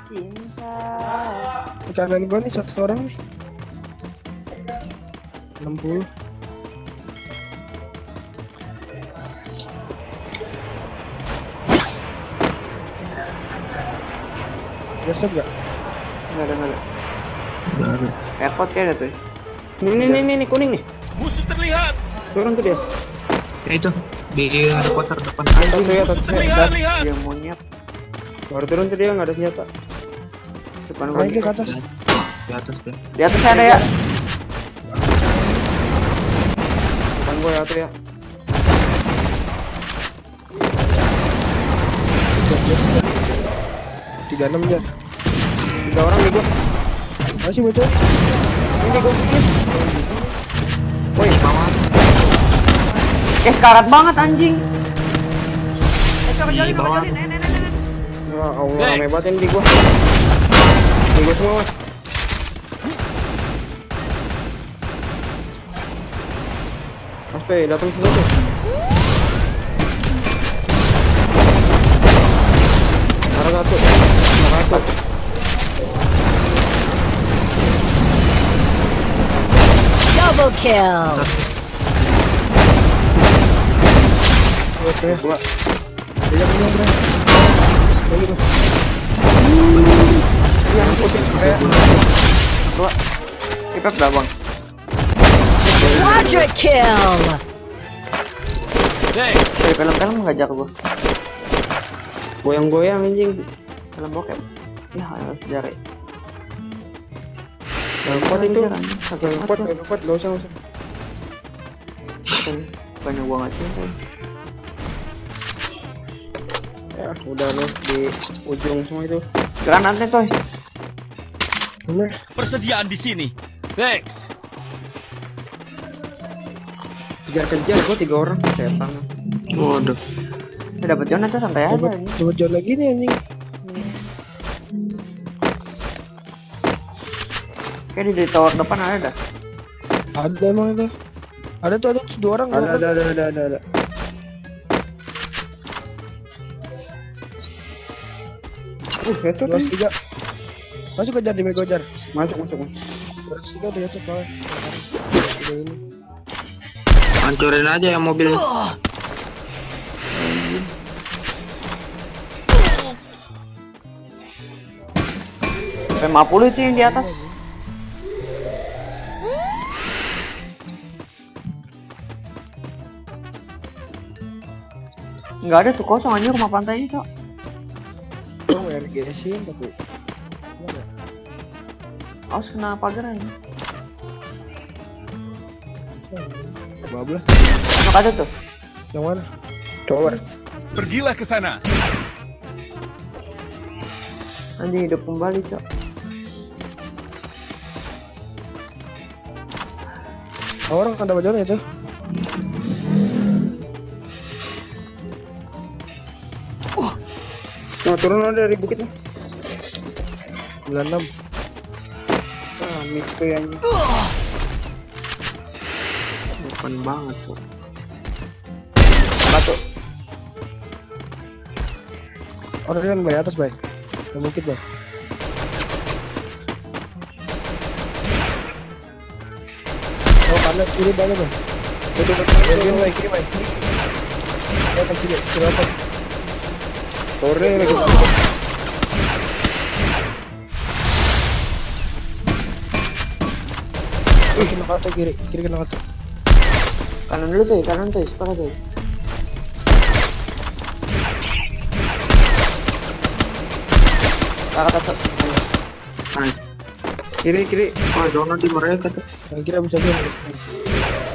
cinta. Kanan gua nih satu orang nih. 60. Resep gak? Enggak ada. Nggak ada. Airport kayak ada tuh. Nih kuning nih. Musuh terlihat. Turun tuh dia. Ya itu di helikopter depan. Atas tuh ya, atas. Terlihat, lihat. Dia monyet. Baru turun tuh dia nggak ada senjata. Depan gua. Naik dia ke atas. Di atas deh. Di atas ada ya. Depan gua ya tuh ya. 36 jar. 3 orang di gua. Masih bocah. Ini gua. Woi, Sekarat banget anjing. Coba Di bawah. ya Allah, rame banget ini di gua. Di gua semua. Mas. Oke, datang semua tuh. Ada satu. Double kill. Oke. Gua. Dia punya bro. Lagi bro. Yang putih kayak Gua. Kita udah bang. Quadra kill. Thanks. Dari film-film ngajak gua. goyang-goyang anjing. Film bokep. Ya harus cari. Kuat itu. Agak Kuat, kuat. kuat, gak usah. Banyak gua nggak cinta. Ya, udah loh di ujung semua itu. Granatnya coy. Bener. Persediaan di sini. Thanks. Kejar-kejar gua 3 orang setan. Waduh. Udah dapet Jonas tuh santai aja. anjing. Coba jalan lagi nih anjing. Kayak di tower depan ada dah. Ada emang itu. Ada tuh 2 orang. Ada. Itu 203. Masuk kejar di Mego jar. masuk. 203 tuh ya cek bawah. Udah ini. Hancurin aja yang mobilnya. P50 itu yang di atas. Enggak ada tuh, kosong aja rumah pantainya, Cok. Gua mau RGS-in tapi. Awas kena pagar aja. Bablah. Enak ada tuh. Yang mana? Coba. Pergilah ke sana. Anjing hidup kembali, Cok. Orang kan dapat jalan itu. Nah, turun ada dari bukitnya. 96. Ah, miss tuh yang Depan banget, Cok. Batu. Orang yang bay atas bay. Yang bukit bay. Oh kanan kiri banyak bay. Kiri bay kiri bay. Otak kiri otak. sore lagi. Kena kata kiri kena kata. Kanan dulu tuh, kanan tuh, sepakat tuh. Kakak tuh. Kiri. Wah, donat di mereka tuh. Yang kira bisa biar.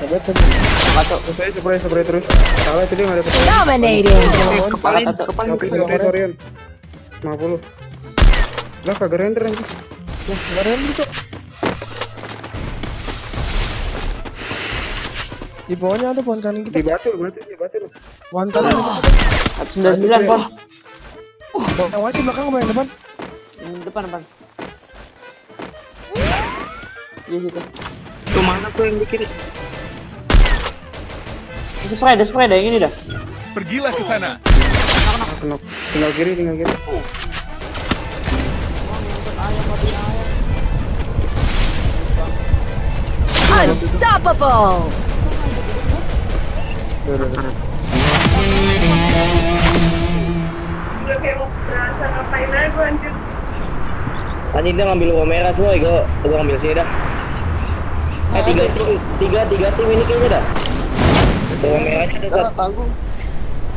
Hebat kan. Kakak tuh. Spray terus. Salah itu dia nggak ada petai. Dominating. Kakak tuh. Sorry. 50. Lah kagak render anjing. Nah, kemarin gitu. Di bawahnya ada pohon kanan Di kita. batu. Pohon kanan kita. 99 pon. Yang masih belakang apa yang depan? Depan. Iya situ. Tuh mana tuh yang di kiri? Ada spray ada yang ini dah. Pergilah ke sana. Tinggal kiri. ayam mati ayam. Unstoppable! Anjing dia ngambil uang merah semua, gua ngambil sini dah. Tiga tim ini kayaknya dah. Uang merahnya ada Enggak satu. tanggung.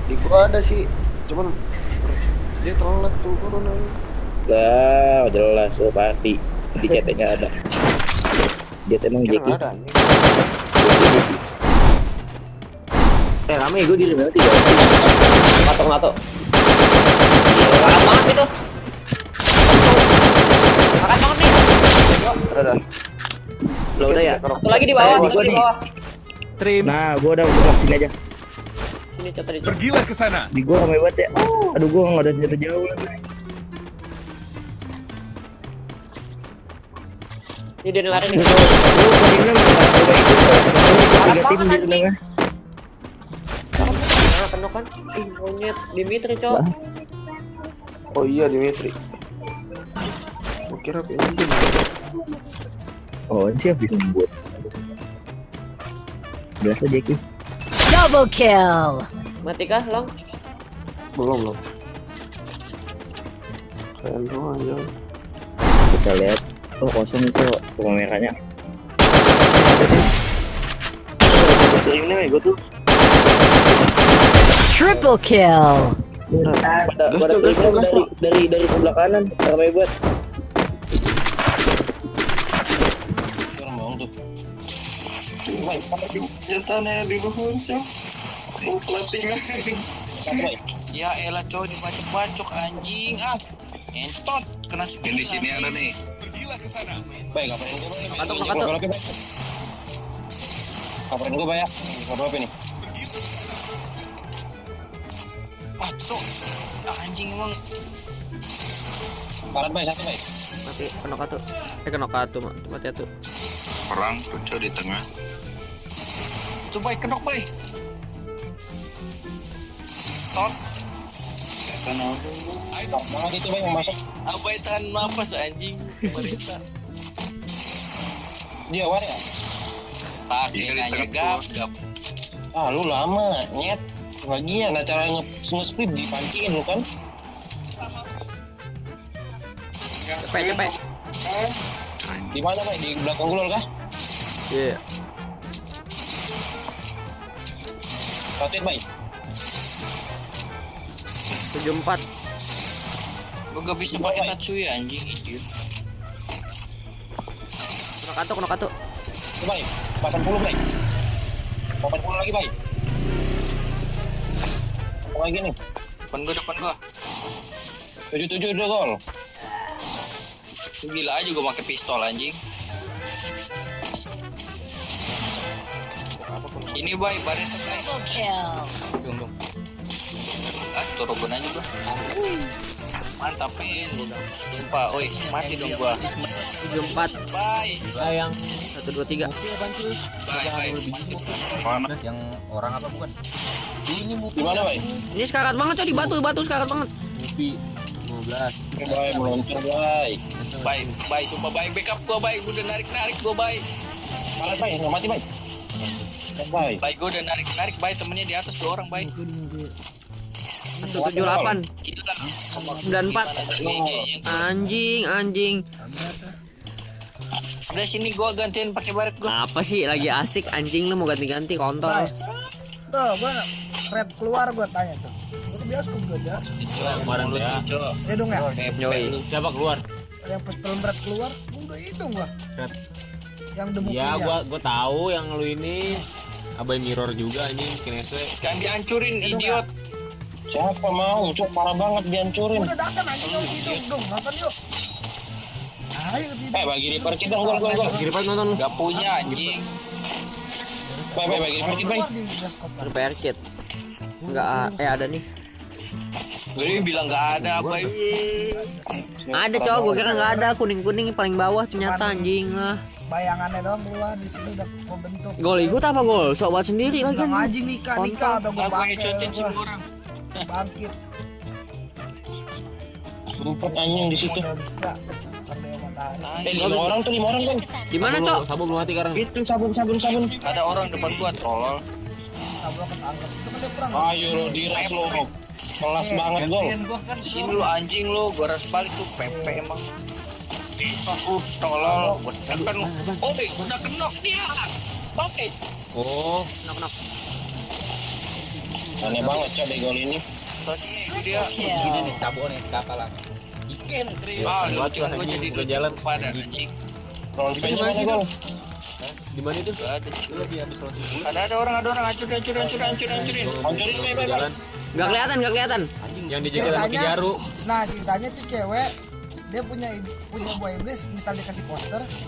Di gua ada sih. Cuman dia telat tuh corona. Lah, jelas tuh pasti. Di CT-nya ada. Dia emang Jeki. Ada anjing. Rame gue di rumah 3. Ngato. Pakat banget itu. Pakat banget nih. Ada. Lo udah ya? Satu lagi di bawah, satu lagi di bawah. Trim, Nah, gua udah sini aja. Sini cat tadi. pergilah ke sana. Di gua rame banget ya. Aduh, gua enggak ada senjata jauh lagi. Ini dia lari nih. Kena kan? Ih, monyet Dimitri, Cok. Oh iya Dimitri. Gua kira ini. Oh, ini siapa bisa membuat? Biasa Jeki. Double kill! Mati kah, Long? Belum. Keren doang aja. Kita lihat. Oh, kosong itu rumah merahnya. Ini gue tuh. Triple kill! Pada dari sebelah kanan ramai buat. Ya elah coy, dibacok-bacok anjing. Entot kena spin di sini ada nih. Pergilah ke sana. Baik, kaparin gue baik. Katuk. Kaparin gue baik. Berapa ini? Tuh. Anjing emang. Parat baik, satu baik. Mati, kena katu. Kena katu, mati atuh. Perang tuh di tengah. Itu baik, kenok baik. Tot. Kenal. Ayo, banget itu baik masuk. Apa itu tahan nafas anjing? Pemerintah. Dia war ya? Pakai aja gap. Ah, lu lama, nyet. Bagian acara nge-split dipancingin lu kan? Cepet. Di mana, Pak? Di belakang gulol kah? Iya. Rotate, Pak. 74. Gua gak bisa pakai Tatsuya anjing itu. Kena katu. Baik, 80 baik. 80 lagi baik. Apa lagi nih? Depan gua. 77 udah gol. Gila aja gua pakai pistol anjing. Ini baik, baris baik. Double kill! Tunggu. Turun aja gua. Mantap pin. Lupa, oi, mati dong gua. 74. Bye. Sayang. 1 2 3. Bye. Mana? Yang orang apa bukan? Ini Mupi. Di mana, Bay? Ini sekarat banget, Cok, di batu sekarat banget. Mupi 15. Bye, meluncur, bye. Bye, coba bye, backup gua, bye. Gua udah narik gua, bye. Malah, bye, nggak mati, bye. Bye. Bye, gua udah narik, bye. Temennya di atas 2 orang, bye. 178. 94. Anjing. Udah sini gua gantiin pakai baret gua. Apa sih lagi asik anjing lu mau ganti-ganti kontol. Tuh, gua red keluar gua tanya tuh. Itu bioskop gua aja. Kemarin gua Ya dong ya. Siapa keluar? Yang pas film red keluar, udah itu gua. Red. Yang demo Ya, gua tahu yang lu ini Abai Mirror juga anjing Kinese. Jangan dihancurin, idiot. Siapa mau? Cuk, parah banget dihancurin. udah datang aja dong situ dong, nonton yuk. Ayo ke situ. Bagi repair kita gol. Kiripan nonton. Gak punya anjing. Bagi repair kita. Keluar di bioskop. Repair kit. Enggak ada nih. Gue bilang gak ada apa Ada cowok, gua kira enggak ada. Kuning-kuning paling bawah ternyata anjing lah. Bayangannya doang keluar di situ udah bentuk. Gol ikut apa gol? Sok buat sendiri lagi Enggak kan. ngaji nikah atau gua Aku ngecotin bangkit. semua orang. Bangkit. Sumpah anjing di situ. Modal bisa. matahari. 5 orang tuh, 5 orang kan. Di mana, Cok? Sabu belum mati sekarang. Itu sabun. Ada orang depan gua tolol. Sablo ketangkep. Itu kan dia perang. Ayo lo diras lo. Kelas banget gol. Sini lu anjing lu, gua ras balik tuh PP emang. Tolol, gua tekan lu. Oh, udah kenok dia. Oke. Oh, Knock. Aneh banget Cok deh gol ini. Soalnya itu dia. Kill. Ah, gua jadi bukan jalan. pada anjing. Roll space mana gol? Di mana itu? Ada orang hancurin. Hancurin Bay. Jalan. Gak kelihatan. Yang dijaga sama Kijaru. Nah ceritanya tuh cewek dia punya buah iblis, misal dikasih poster bisa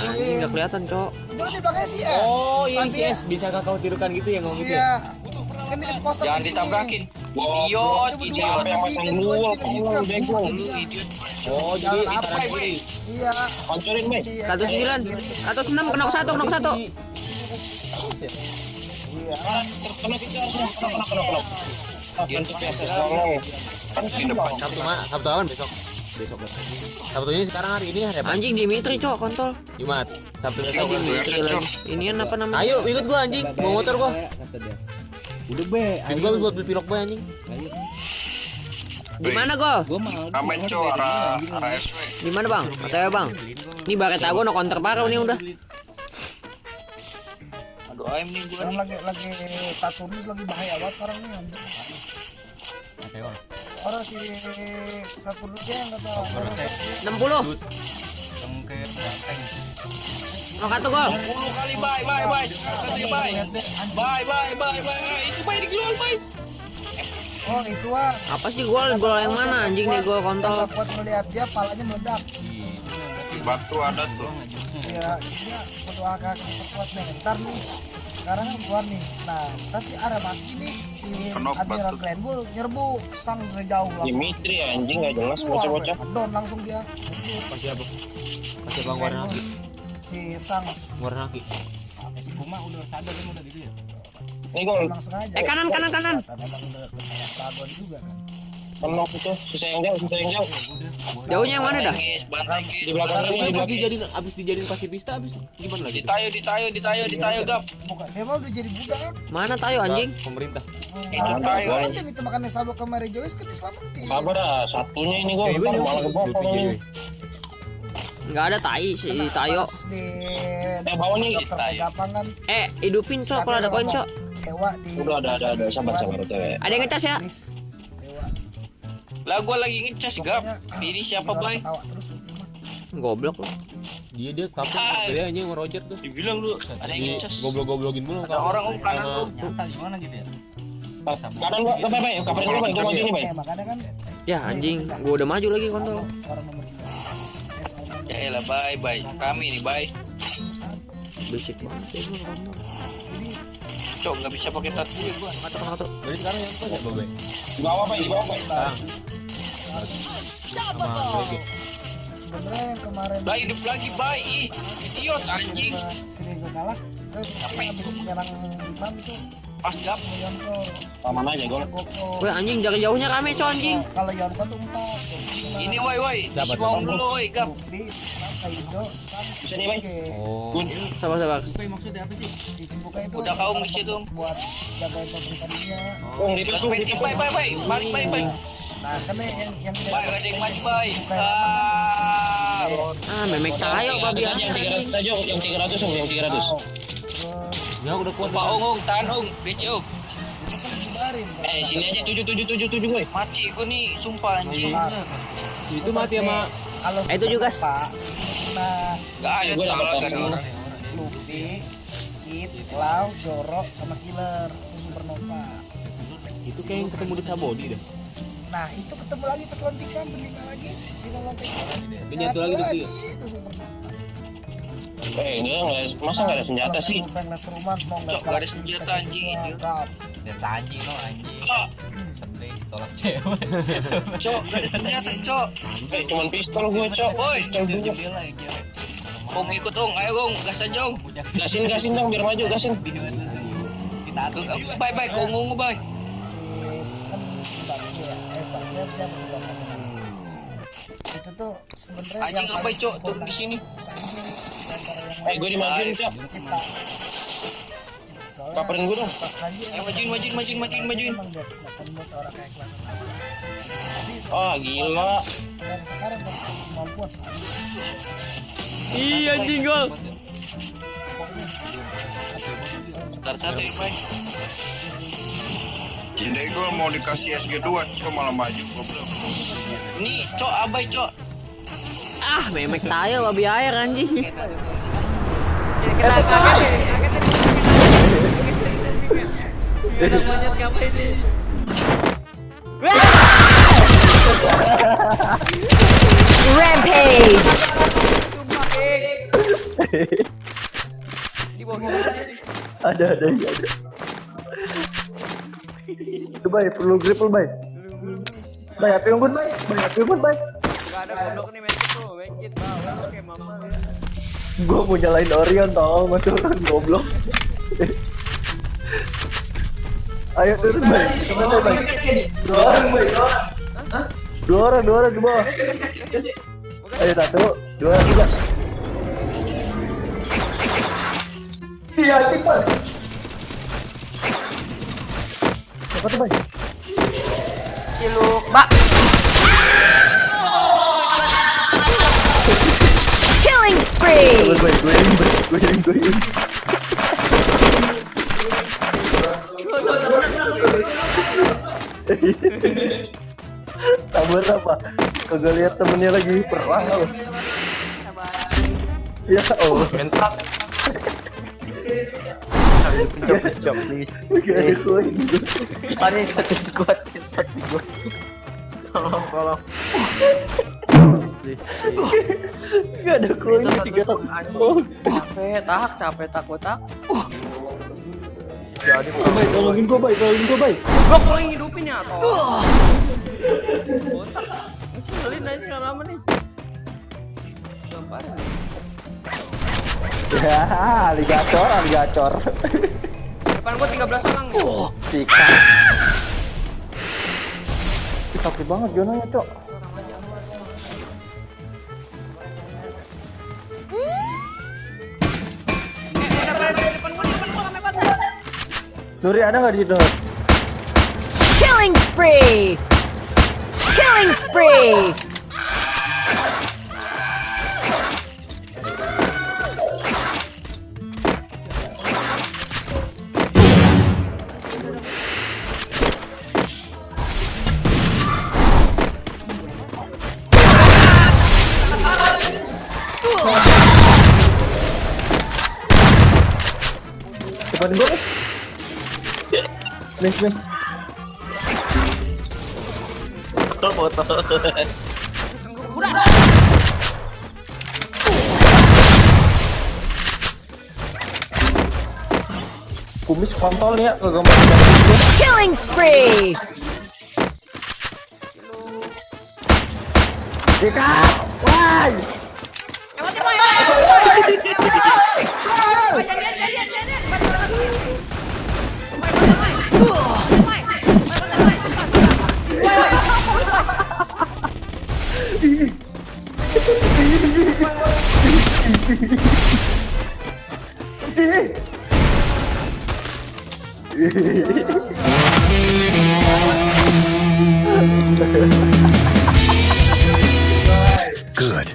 Anjing dijoin. gak kelihatan, Cok. Itu kan di belakangnya sih ya. Oh, iya, Tapi yes. Bisa kakak tirukan gitu ya ngomong gitu ya? iya. Kan dikasih poster. Jangan di sini. ditabrakin. Wow, Idiot, Itu berdua idiot. Apa yang pasang dulu? Kamu bego. Lu idiot. Oh, jadi Jalan apa, antara Bay? kiri. Iya. Hancurin Bay. Si- 109, 106, knock 1. Iya. Kena kita kena. Dia tuh biasa Tolong. kan di depan. Sabtu awan besok. Sabtunya sekarang hari ini hari apa? Anjing Dimitri, Cok, kontol. Jumat. Sabtu besok. Dimitri lagi. Inian apa namanya? Ayo ikut gua anjing. Bawa motor gua. Udah be, Ikut gua buat beli pilok boy anjing. Di mana, Go? gua mau Ramen cok, arah SW. Di mana, Bang? Katanya, Bang. Ini Bareta gua no counter parah nih udah. Aduh, ayam nih gua Sekarang nih. lagi Saturnus lagi bahaya banget sekarang nih. anjing. Orang si Saturnus dia nggak tahu. 60. Knock 1 gol. 10 kali bye. Itu bye dikeluar bye. Oh itu ah. Apa sih gol yang mana anjing nih gol kontol? Kalau kuat melihat dia, palanya meledak. Di batu ada tuh. Ya, dia berdoa ke kuat nih. Ntar nih, sekarang kan keluar nih. Nah, ntar si arah mati nih si Kenok Admiral batu. Grenbull nyerbu sang dari jauh langsung. Dimitri anjing gak jelas bocah-bocah. Don langsung dia. Kasih apa? Kasih Bang warna haki. Si sang Warna haki. Nih gol. emang sengaja. Kanan. Emang udah pelabuhan juga kan. Penok itu. Sisa yang jauh. Jauhnya yang mana dah? Bantai Di belakang ini, di belakang. Abis dijadiin pasifista abis gimana lagi? Ditayo gap. Bukan, dia mah udah jadi budak kan. Mana tayo anjing? Pemerintah. Selamatin itu makanya Sabok ke Mary Joyce kan diselamatin. Sabar dah, satunya ini gol. Ntar malah kebokong ini. Enggak ada tai si tayo. Pas di Bawa nih. dokter pegapangan Hidupin, Cok, kalau ada koin, Cok. Dewa di Udah ada. Sabar cewek. Ada yang ngecas ya? Dewa. Lah gua lagi ngecas gap. Pokoknya, Ini siapa orang bay? ketawa terus lu mah. Goblok lu. Dia kapten dia anjing sama Roger tuh. Dibilang lu ada yang ngecas. Goblok-goblokin mulu. Ada orang kanan lu. Kanan gua, Bay. Kabarin dulu Bay, gua maju nih Bay. Makanya kan Ya anjing, gua udah maju lagi kontol. orang nomor 3. Ya elah bye. Kami nih bye. Berisik banget ya gua kontol. Jadi Cok nggak bisa pakai tat dulu gua. Satu. Jadi sekarang yang apa ya, Bay? Di bawah Bay. Sama Lege. sebenarnya yang kemarin Lah hidup lagi bye. Ih, idiot anjing. si Diego kalah habis menyerang Imam itu Pas gap. Yonko Aman aja gol. Goko. Woi anjing, jarak jauhnya rame, Cok, anjing. Kalau Yonko tuh 4. Ini woi. Dapat, Mau dulu woi gap. Bukti apa Indo Bisa nih Bay. Oh. Good. Sabar. dibuka itu Udah kau ngisi dong. buat jaga pemerintahan dunia. Ung, di Bye. pintu. Balik. Nah kan yang Bye ada yang maju bye. Memek tayo babi Yang anjing. 300 aja, yang 300 Ung, yang 300. terus Ya udah kuat. Pak Ong, tahan Ong, BC Ong. dibarin Sini aja 7 Boy. Mati gua nih, sumpah anjing. Itu mati sama kalau Itu juga. Pak nah Gak ada Gua dapat salah kan langsung. orang. Luffy Kid Lau Zoro sama Killer itu Supernova. itu kayak yang ketemu di Sabodi dah. Nah itu ketemu lagi pas lantikan berlima lagi di lantikan. Ini nyatu lagi tuh dia. Itu Supernova. Dia masa nggak ada senjata sih? Pengen les rumah mau Cok, nggak ada senjata, anjing. Ah, Cok, gak ada senjata, Cok. Cuman pistol gue Cok. Boy. Pistol gue. Ong ikut Ong, ayo Ong, gas aja Ong. Gasin dong biar maju gasin. Bye, Ong, bye. si kan Bakti ya Bakti siapa Itu tuh sebenarnya Anjing apa cok tuh di sini. Gue dimajuin cok. Kaparin gue dong. Majuin. Oh gila. Dari sekarang kemampuan Iya anjing gua. Bentar satu ya baik. Jadi gue mau dikasih SG2 cok malah maju goblok. Nih cok abai cok. Ah, memek tayo babi air anjing. Kita kaget ngapain nih? Rampage. Ada. Itu bay, perlu grapple bay. Bay, api unggun bay. Gak ada goblok nih mencit tuh, bawa kayak mama. Gua mau nyalain Orion tau, mas turun goblok. Ayo turun bay, kemana bay? Dua orang bay. Dua orang di bawah. Ayo 1, 2, 3. Iya cepat. Siapa tuh bay? Ciluk, Mbak. Killing spree. Bay, gue ini. Sabar apa? Kagak lihat temennya lagi perang loh. Ya Allah. Mentak. Jom please. Gak ada koin. Panik satu kuat. Tolong. Gak ada koin 300. Capek takut. Jadi bay, tolongin gua bay. Goblok lo yang hidupin ya toh. Botak. Mesti ngelin aja lama nih. Gampar. Ya, aligator. Depan gua 13 orang. Sikat. Sakit banget zonanya, Cok. Depan gua rame banget. Nuri ada nggak di situ? Killing spree. Depan gua, Miss. Foto. Kumis kontol ya, kagak mau. Killing spree. Sikat. Wah. Good.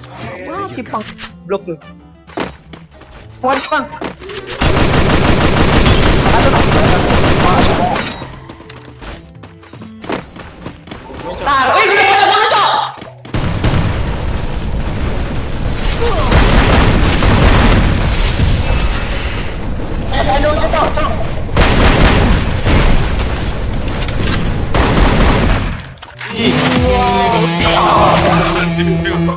Wah, si Pang blok tuh. Wah, Pang. Wah.